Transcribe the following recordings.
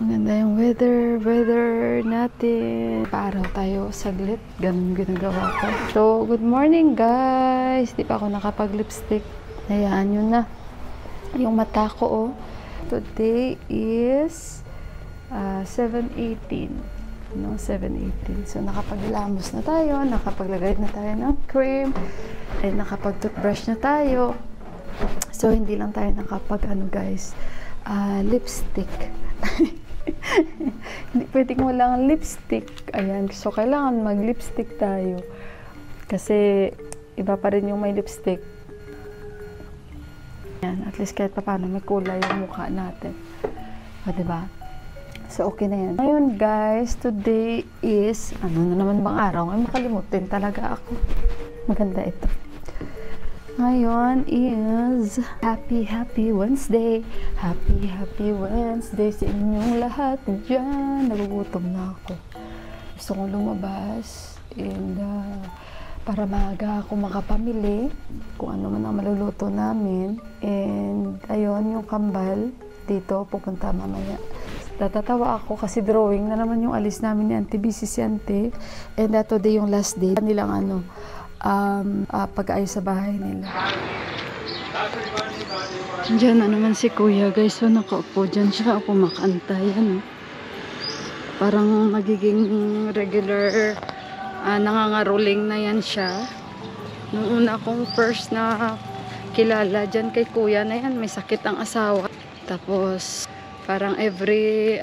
Maganda yung weather natin. Paaraw tayo saglit. Ganun ginagawa ko. So, good morning guys. Di pa ako nakapag-lipstick. Hayaan nyo na. Yung mata ko, oh. Today is 7:18. No, 7:18. So, nakapaglamos na tayo. Nakapaglagay na tayo ng cream. And nakapag-toothbrush na tayo. So, hindi lang tayo guys, lipstick. Hindi pwedeng walang lipstick. Ayan. So, kailangan mag-lipstick tayo. Kasi, iba pa rin yung may lipstick. Ayan. At least kahit pa paano may kulay yung mukha natin. O, diba? So, okay na yan. Ngayon, guys, today is, ano na naman bang araw? Ay, makalimutin talaga ako. Maganda ito. Ngayon is Happy Wednesday. Happy Wednesday sa inyong lahat dyan. Nagugutom na ako. Gusto kong lumabas and para maaga ako makapamili kung ano man ang maluluto namin. And ayun, yung kambal dito, pupunta mamaya. Natatawa ako kasi drawing na naman yung alis namin ni Auntie, busy si Auntie. And today yung last day nilang pag-ayos sa bahay nila. Diyan na naman si Kuya guys. So nakaupo dyan siya. Kumakanta yan. Parang magiging regular nangangaroling na yan siya. Nung una akong first na kilala dyan kay Kuya na yan, may sakit ang asawa. Tapos parang every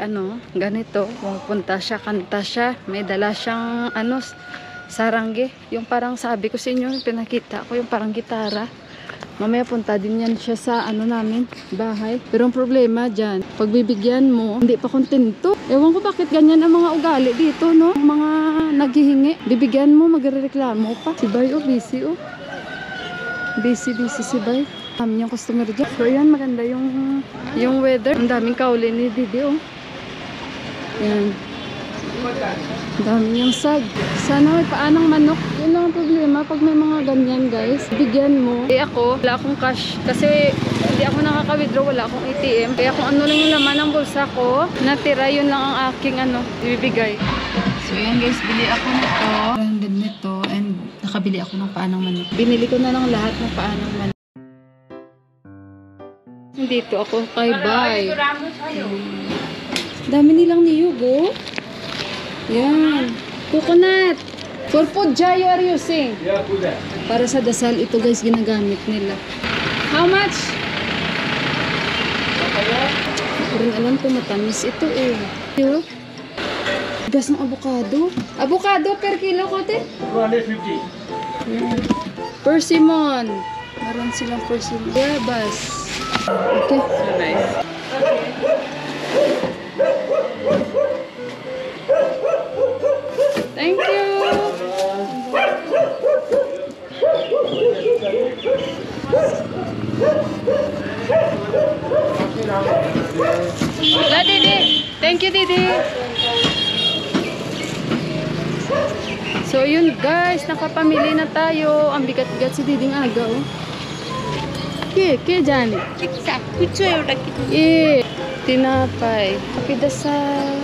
ganito, pumunta siya, kanta siya, may dala siyang sarangge, yung parang sabi ko sa inyo, yung pinakita ko, yung parang gitara. Mamaya punta din yan siya sa namin, bahay. Pero ang problema dyan, pag bibigyan mo, hindi pa kontento. Ewan ko bakit ganyan ang mga ugali dito, no? Mga naghihingi. Bibigyan mo, magrereklamo pa. Si Bay, busy, Busy si Bay. Kami yung customer dyan. So, yan, maganda yung weather. Ang daming kauli ni Didi, Yan. Ang dami niyang sag. Sana may paanang manok. Yun lang ang problema pag may mga ganyan guys. Bigyan mo. Ako, wala akong cash. Kasi hindi ako nakaka-withdraw. Wala akong ATM. Kaya kung ano lang yung laman ng bulsa ko, natira, yun lang ang aking ibibigay. So yan guys, bili ako nito. Branded nito. And nakabili ako ng paanang manok. Binili ko na lang lahat ng paanang manok. Dito ako kay Bay. Dami nilang niyog, Yan. Coconut. For food, Jai, you are using? Yeah, food. Para sa dasal, ito guys, ginagamit nila. How much? Hindi ko rin alam kung matamis ito, Gas ng avocado. Avocado per kilo, kote? 250. Persimmon. Meron silang persimmon. Guavas. Okay. So nice. Thank you. La Didi. Thank you, Didi. So yun guys, nakapamili na tayo. Ang bigat-bigat si Diding aga, ke jani? Kiksa. Kucho एउटा के? Tinapay. Kapidasal.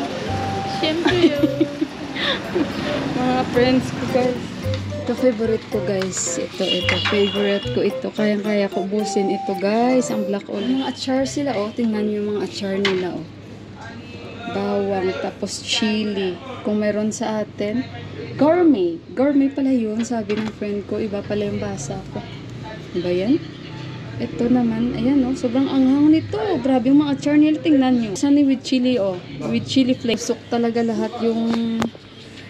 Siyempre mga friends ko guys. Ito favorite ko guys. Ito favorite ko ito. Kaya ko busin ito guys. Ang black olive. Mga achar sila Tingnan niyo yung mga achar nila Bawang tapos chili. Kung meron sa atin. Gourmet. Gourmet pala yun. Sabi ng friend ko. Iba pala yung basa ko. Diba yan? Ito naman, ayan sobrang anghang nito. Grabe yung mga achar nila, tingnan nyo. Sunny with chili, with chili flakes. Sok talaga lahat yung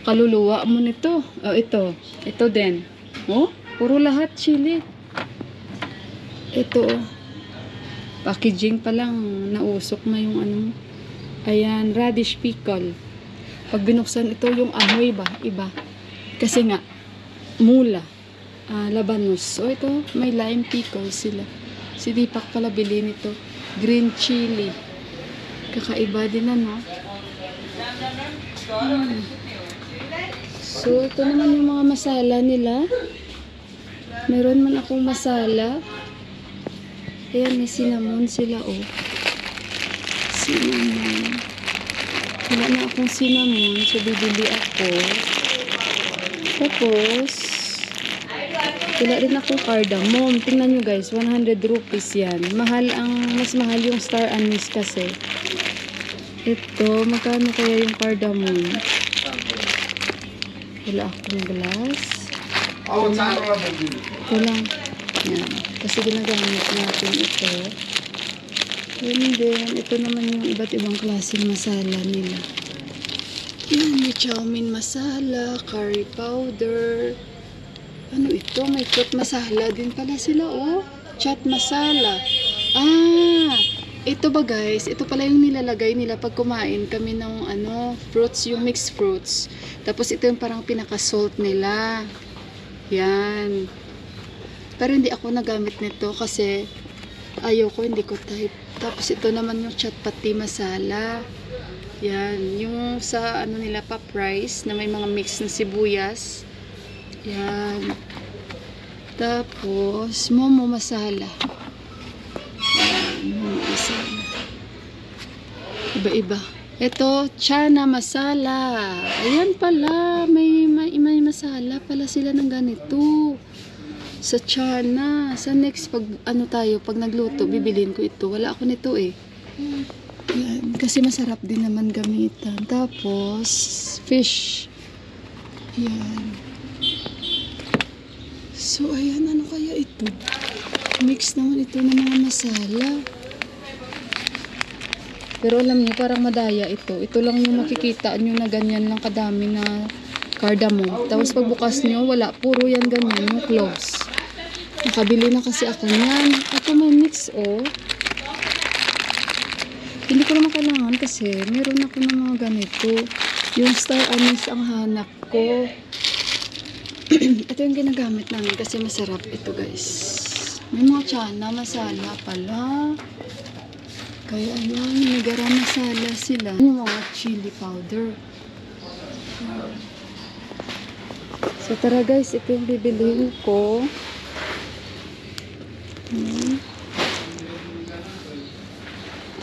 kaluluwa mo nito. Ito din. Puro lahat chili. Ito, packaging pa lang, nausok na yung Ayan, radish pickle. Pag binuksan ito, yung amoy iba. Kasi nga, mula. Labanos. Ito, may lime pickle sila. Si Deepak pala bili nito. Green chili. Kakaiba din So, ito naman yung mga masala nila. Meron man akong masala. Ayan, may cinnamon sila, Cinnamon. akong cinnamon. So, bibili ako. Tapos, wala rin akong cardamom. Tingnan nyo guys, 100 rupees yan. Mas mahal yung star anise kasi. Ito, magkano kaya yung cardamom? Wala akong glass. Ito lang. Yan. Kasi ginagamit natin ito. And then, ito naman yung iba't ibang klaseng masala nila. Yan, may chow mein masala, curry powder. Ano ito? May fruit masala din pala sila, oh. Chat masala. Ah! Ito ba guys? Ito pala yung nilalagay nila pag kumain kami ng fruits, yung mixed fruits. Tapos ito yung parang pinaka-salt nila. Yan. Pero hindi ako nagamit nito kasi ayoko, hindi ko type. Tapos ito naman yung chat pati masala. Yan. Yung sa nila pop rice na may mga mix na sibuyas. Yan. Tapos momo masala. Yan. Momo masala. Iba-iba. Ito, chana masala. Ayan pala. May masala pala sila ng ganito. Sa chana. Sa next, pag pag nagluto, bibilin ko ito. Wala ako nito eh. Yan. Kasi masarap din naman gamitan. Tapos, fish. Yan. So, ayan. Ano kaya ito? Mix naman ito ng mga masala. Pero alam niyo, parang madaya ito. Ito lang yung makikita nyo na ganyan lang kadami na cardamom. Tapos pagbukas nyo, wala. Puro yan ganyan, yung cloves. Nakabili na kasi ako niyan. Ito may mix, oh. Hindi ko naman kailangan kasi meron ako ng mga ganito. Yung star anise ang hanap ko. Ito yung ginagamit namin kasi masarap ito, guys. May mga chana masala pala. Kaya ayun, may garam masala sila. Yung mga chili powder. So tara guys, ito yung bibilihin ko.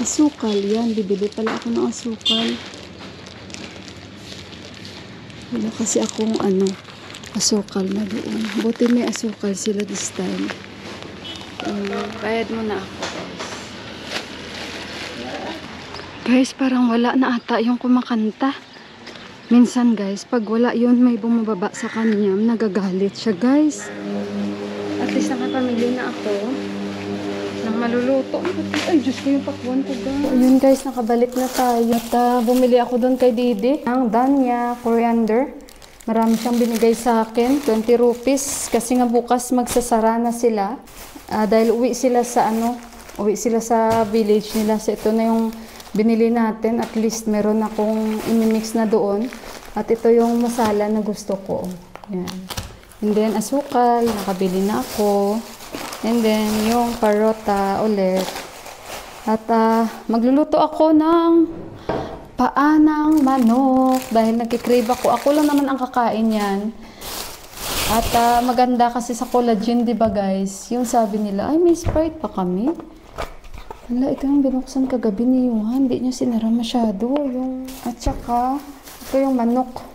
Asukal yan, bibili pala ako ng asukal. Wala kasi akong asukal na doon. Buti may asukal sila this time. Bayad muna ako guys. Parang wala na ata yung kumakanta. Minsan guys, pag wala yun, may bumababa sa kanya, nagagalit siya guys. At least nakapamili na ako ng maluluto. Ay, Diyos ko, yung pakwan ko guys. Ayun guys, nakabalik na tayo. At bumili ako doon kay Didi ng danya, coriander. Marami siyang binigay sa akin, 20 rupees. Kasi nga bukas magsasara na sila. Dahil uwi sila sa village nila. So ito na yung binili natin. At least meron akong imimix na doon. At ito yung masala na gusto ko. Yan. And then, asukal, nakabili na ako. And then, yung parota ulit. At magluluto ako ng paa ng manok. Dahil nagkikrave ako. Ako lang naman ang kakain yan. At maganda kasi sa collagen, di ba guys? Yung sabi nila, ay may Sprite pa kami. Hala, ito yung binuksan kagabi ni Yuhan. Hindi niya sinara masyado. At saka, ito yung manok.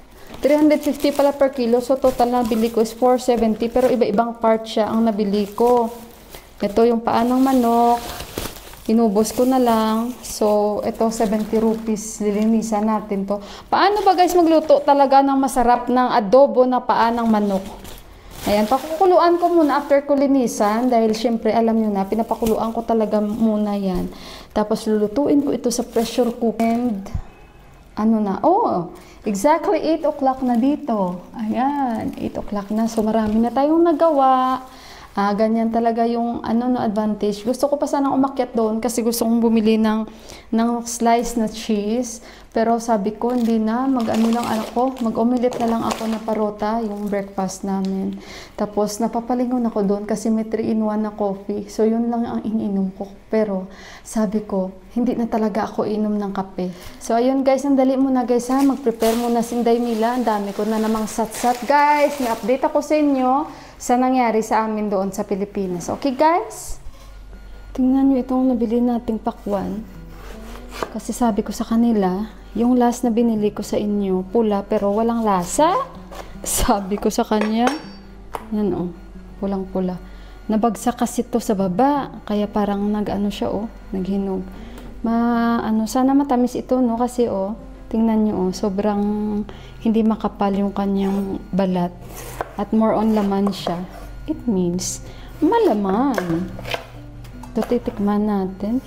350 pala per kilo. So, total na nabili ko is 470. Pero iba-ibang part siya ang nabili ko. Ito yung paa ng manok. Inubos ko na lang. So, ito 70 rupees. Lilinisan natin to. Paano ba guys magluto talaga ng masarap ng adobo na paa ng manok? Ayan, pakukuluan ko muna after ko linisan. Dahil syempre, alam nyo na, pinapakuluan ko talaga muna yan. Tapos, lulutuin ko ito sa pressure cooker. And, exactly 8 o'clock na dito. Ayan, 8 o'clock na. So, marami na tayong nagawa. Ganyan talaga yung advantage. Gusto ko pa sanang umakyat doon kasi gusto kong bumili ng slice na cheese. Pero sabi ko, hindi na. Mag-omelette na lang ako na parota, yung breakfast namin. Tapos, napapalingon ako doon kasi may 3-in-1 na coffee. So, yun lang ang iniinom ko. Pero, sabi ko, hindi na talaga ako inom ng kape. So, ayun guys, ang dali muna guys ha. Mag-prepare muna si Inday Mila. Ang dami ko na namang sat-sat. Guys, may-update ako sa inyo sa nangyari sa amin doon sa Pilipinas. Okay guys? Tingnan nyo itong nabili nating pakwan. Kasi sabi ko sa kanila, Yung last na binili ko sa inyo, pula pero walang lasa. Sabi ko sa kanya, yan oh, pulang-pula. Nabagsak kasi to sa baba, kaya parang nag-ano siya oh, naghinog. Sana matamis ito no, kasi oh, tingnan nyo oh, sobrang hindi makapal yung kanyang balat. At more on laman siya. It means, malaman. Ito titikman natin.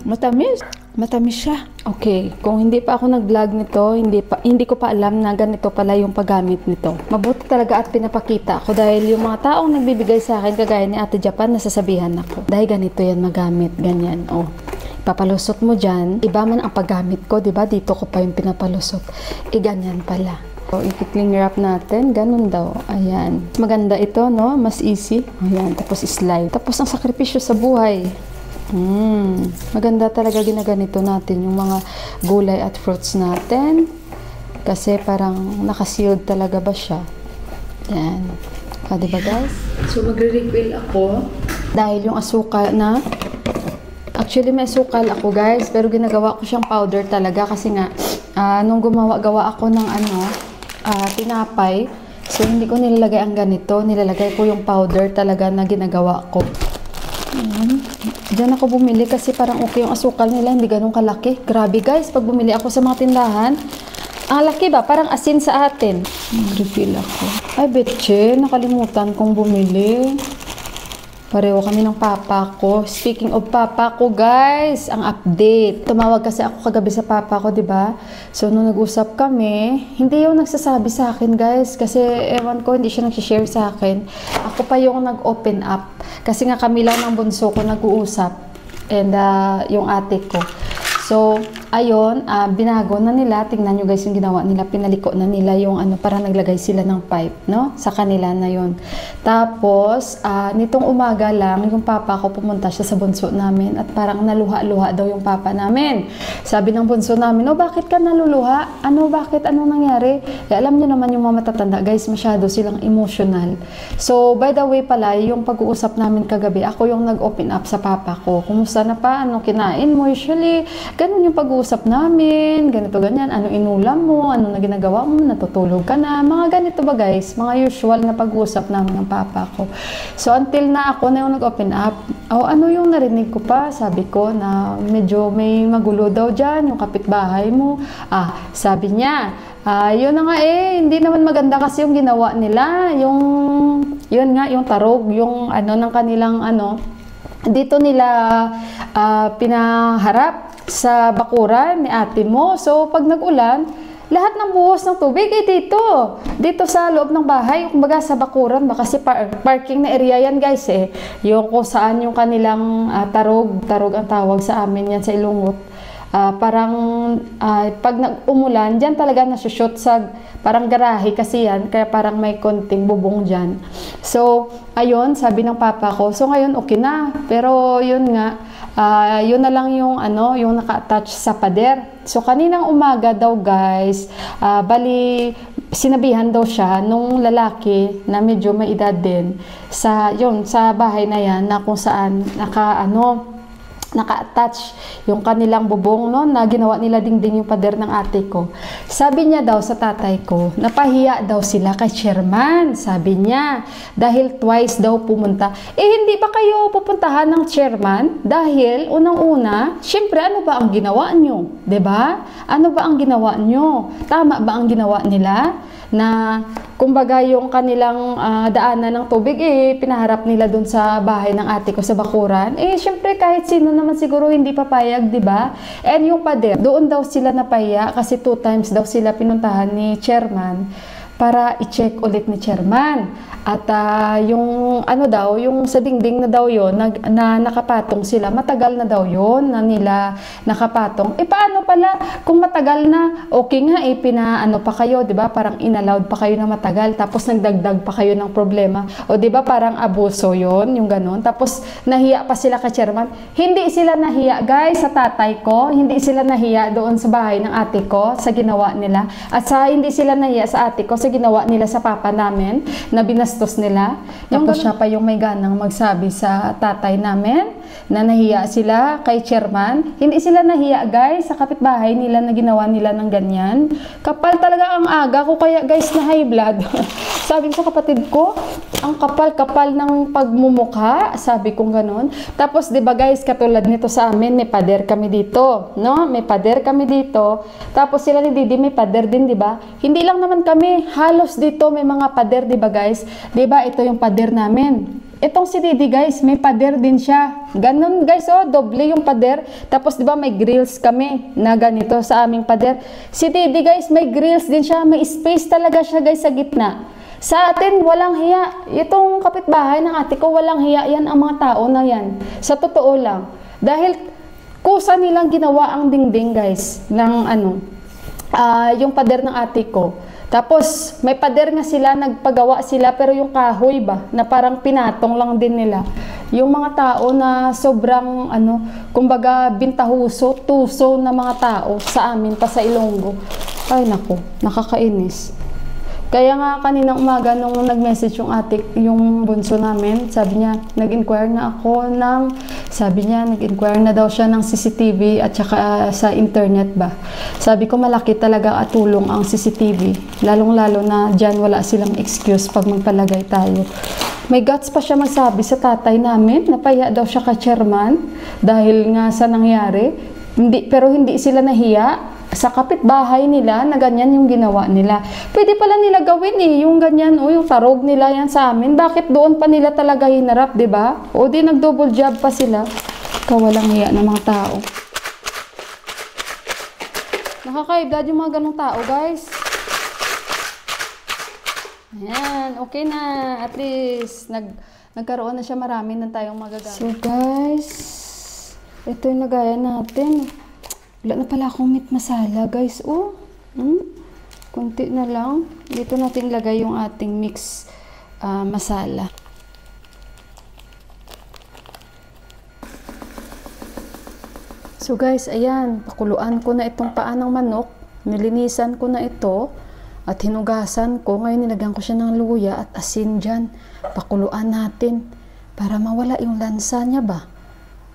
Matamis. Matamis siya. Okay, kung hindi pa ako nag-vlog nito, hindi ko pa alam na ganito pala yung paggamit nito. Mabuti talaga at pinapakita ako dahil yung mga taong nagbibigay sa akin kagaya ni Ate Japan, nasasabihan ako. Dahil ganito yan magamit, ganyan. Oh, ipapalusot mo dyan. Iba man ang paggamit ko, diba? Dito ko pa yung pinapalusot. Ganyan pala. So, i-cling wrap natin. Ganun daw. Ayan. Maganda ito, no? Mas easy. Ayan. Tapos slide. Tapos ang sakripisyo sa buhay. Maganda talaga ginaganito natin yung mga gulay at fruits natin kasi parang nakasealed talaga ba siya. Yan. Diba guys? So magre-refill ako dahil yung asukal na actually may asukal ako guys pero ginagawa ko siyang powder talaga kasi nga nung gawa ako ng tinapay, so hindi ko nilalagay ang ganito, nilalagay ko yung powder talaga na ginagawa ko. Diyan ako bumili kasi parang okay yung asukal nila, hindi ganun kalaki. Grabe guys, pag bumili ako sa mga tindahan, ang laki ba? Parang asin sa atin. Refill ako. Ay betche, nakalimutan kong bumili. Pareho kami ng papa ko. Speaking of papa ko guys, ang update. Tumawag kasi ako kagabi sa papa ko, diba? So nung nag-usap kami, hindi yung nagsasabi sa akin guys. Kasi ewan ko, hindi siya nag-share sa akin. Ako pa yung nag-open up. Kasi nga kami lang ng bunso ko nag-uusap. And yung ate ko. So, ayun, binago na nila. Tingnan nyo guys yung ginawa nila. Pinaliko na nila yung para naglagay sila ng pipe, no? Sa kanila na yun. Tapos, nitong umaga lang, yung papa ko pumunta siya sa bunso namin at parang naluha-luha daw yung papa namin. Sabi ng bunso namin, oh, bakit ka naluluha? Bakit? Anong nangyari? Alam nyo naman yung mga matatanda, guys, masyado silang emotional. So, by the way pala, yung pag-uusap namin kagabi, ako yung nag-open up sa papa ko. Kumusta na pa? Ano kinain mo? Usually, ganun yung pag-uusap namin, ganito ganyan, ano inulam mo, ano na ginagawa mo, natutulog ka na, mga ganito ba guys, mga usual na pag-uusap namin ng papa ko. So until na ako na yung nag-open up, ano yung narinig ko pa, sabi ko na medyo may magulo daw dyan, yung kapitbahay mo. Sabi niya, yun na nga hindi naman maganda kasi yung ginawa nila, yun nga, yung tarog, yung ng kanilang dito nila pinaharap sa bakuran ni ate mo. So, pag nag-ulan, lahat ng buhos ng tubig dito sa loob ng bahay, kumbaga sa bakuran ba, kasi parking na area yan guys yung kung saan yung kanilang tarog ang tawag sa amin yan sa Ilonggot. Parang pag nag-umulan, dyan talaga nasushoot sa parang garahe kasi yan, kaya parang may konting bubong dyan. So, ayun, sabi ng papa ko, so ngayon okay na, pero yun nga, yun na lang yung yung naka-attach sa pader. So, kaninang umaga daw guys, bali, sinabihan daw siya nung lalaki na medyo may edad din sa bahay na yan na kung saan naka-attach yung kanilang bubong na ginawa nila dingding yung pader ng ate ko. Sabi niya daw sa tatay ko, napahiya daw sila kay chairman, sabi niya, dahil twice daw pumunta. Hindi ba kayo pupuntahan ng chairman? Dahil unang-una, syempre ano ba ang ginawa nyo? 'Di ba? Ano ba ang ginawa nyo? Tama ba ang ginawa nila? Na kumbaga yung kanilang daanan ng tubig pinaharap nila dun sa bahay ng ate ko sa bakuran. Syempre kahit sino naman siguro hindi papayag, 'di ba? And yung pader, doon daw sila napahiya kasi 2 times daw sila pinuntahan ni chairman para i-check ulit ni chairman. At yung yung sa dingding na daw yon na nakapatong sila, matagal na daw yon na nila nakapatong. Paano pala kung matagal na, okay nga pa kayo, 'di ba? Parang inallowed pa kayo na matagal, tapos nagdagdag pa kayo ng problema. O 'di ba parang abuso yon, yung ganun. Tapos nahiya pa sila kay chairman. Hindi sila nahiya, guys, sa tatay ko. Hindi sila nahiya doon sa bahay ng ate ko sa ginawa nila. At hindi sila nahiya sa ate ko sa ginawa nila sa papa namin, na binastos nila. Tapos siya pa yung may ganang magsabi sa tatay namin na nahiya sila kay chairman. Hindi sila nahiya guys sa kapitbahay nila na ginawa nila ng ganyan. Kapal talaga ang aga ko kaya guys na high blood. Sabi ko sa kapatid ko, ang kapal-kapal ng pagmumukha, sabi kong ganon. Tapos 'di ba guys, katulad nito sa amin, may pader kami dito, no? May pader kami dito. Tapos sila ni Didi may pader din, 'di ba? Hindi lang naman kami, halos dito may mga pader, 'di ba guys? 'Di ba ito yung pader namin. Itong si Didi guys, may pader din siya. Ganon guys, oh, doble yung pader. Tapos 'di ba may grills kami na ganito sa aming pader. Si Didi guys, may grills din siya, may space talaga siya guys sa gitna. Sa atin, walang hiya. Itong kapitbahay ng ate ko, walang hiya yan ang mga tao na yan. Sa totoo lang. Dahil kusa nilang ginawa ang dingding guys, ng yung pader ng ate ko. Tapos, may pader nga sila, nagpagawa sila, pero yung kahoy ba, na parang pinatong lang din nila. Yung mga tao na sobrang, kumbaga, bintahuso, tuso na mga tao sa amin, pa sa Ilonggo. Ay, naku, nakakainis. Kaya nga kaninang umaga nung nag-message yung bunso namin, sabi niya, nag-inquire na ako nag-inquire na daw siya ng CCTV at saka sa internet ba. Sabi ko malaki talaga at tulong ang CCTV, lalong-lalo na dyan wala silang excuse pag magpalagay tayo. May guts pa siya magsabi sa tatay namin, napahiya daw siya ka-chairman dahil nga sa nangyari, pero hindi sila nahiya. Sa kapitbahay nila na ganyan yung ginawa nila. Pwede pala nila gawin yung ganyan, yung tarog nila yan sa amin. Bakit doon pa nila talaga hinarap, 'di ba? O di nag-double job pa sila. Kawalang hiya ng mga tao. Nakakaibdad yung mga ganong tao, guys. Ayan, okay na. At least nagkaroon na siya, marami na tayong magagamit. So guys, ito yung lagayan natin. Wala na pala akong meat masala, guys. Oh, kunti na lang. Dito natin lagay yung ating mix masala. So guys, ayan. Pakuluan ko na itong paa ng manok. Nilinisan ko na ito. At hinugasan ko. Ngayon nilagyan ko siya ng luya at asin dyan. Pakuluan natin. Para mawala yung lansa niya ba.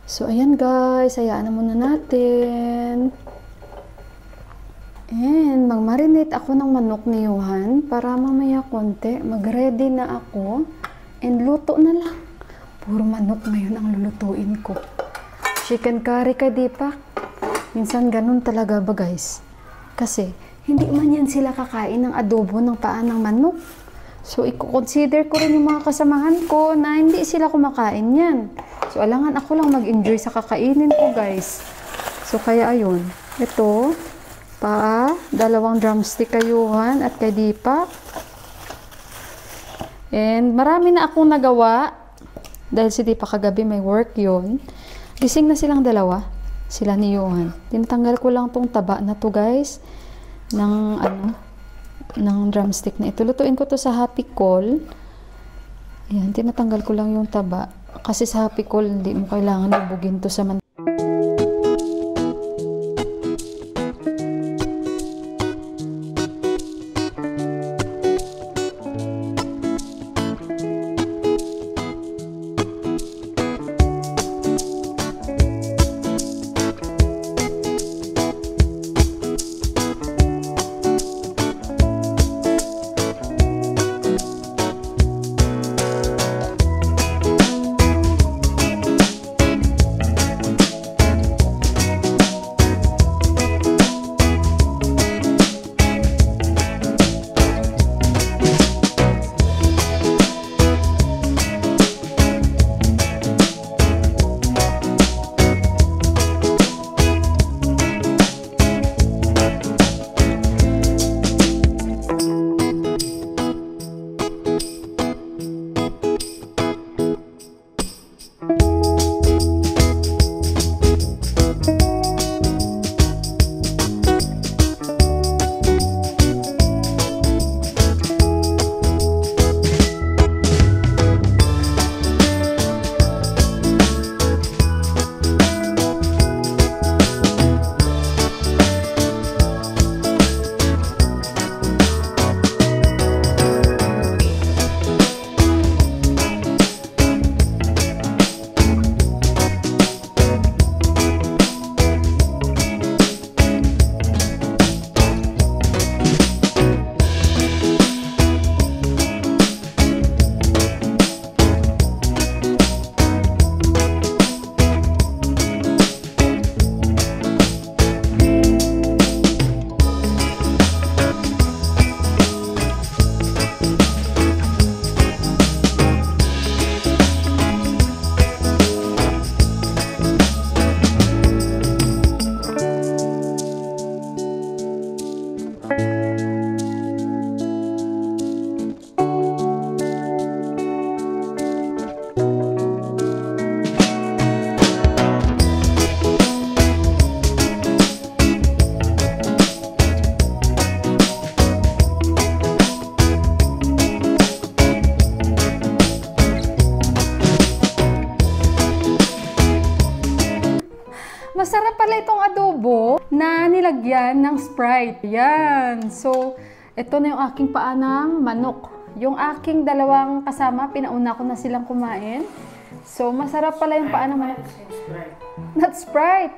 So, ayan guys, hayaan na muna natin. And, mag-marinate ako ng manok ni Johan para mamaya konti, mag-ready na ako. And, luto na lang. Puro manok ngayon ang lulutuin ko. Chicken curry kay Deepak. Minsan ganun talaga ba guys? Kasi, hindi man yan sila kakain ng adobo ng paa ng manok. So, i-consider ko rin yung mga kasamahan ko na hindi sila kumakain yan. So, alangan ako lang mag-enjoy sa kakainin ko, guys. So, kaya ayun. Ito, paa, 2 drumstick kay Johan at kay Deepak. And, marami na akong nagawa. Dahil si Deepak kagabi may work yun. Gising na silang dalawa. Sila ni Johan. Tinatanggal ko lang tong taba na to, guys. Ng drumstick na ito. Lutuin ko to sa Happy Call. Ayan, tinatanggal ko lang yung taba. Kasi sa Happy Call, hindi mo kailangan lubugin to sa adobo na nilagyan ng Sprite. Yan. So, ito na yung aking paanang manok. Yung aking dalawang kasama, pinauna ko na silang kumain. So, masarap pala yung paanang manok. Not Sprite.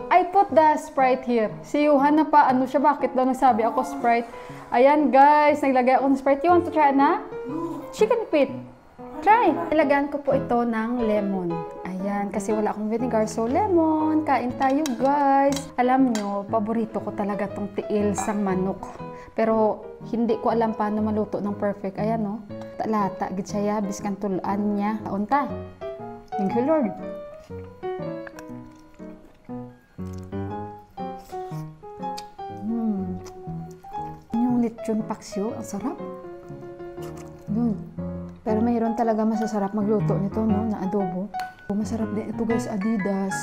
I put the Sprite here. Si Yuhan na pa, ano siya, bakit daw nagsabi ako Sprite? Ayan guys, naglagay ako ng Sprite. You want to try na? Chicken feet. Try! Ilagyan ko po ito ng lemon. Ayan, kasi wala akong vinegar. So, lemon. Kain tayo, guys. Alam nyo, paborito ko talaga tong tiil sang manok. Pero, hindi ko alam paano maluto ng perfect. Ayan, no? Talata, gid siya, biskan tulaan niya. Unta. Thank you, Lord. Yung lechon paksiw, ang sarap. Pero mayroon talaga masasarap magluto nito, no, na adobo. Masarap din ito guys, Adidas.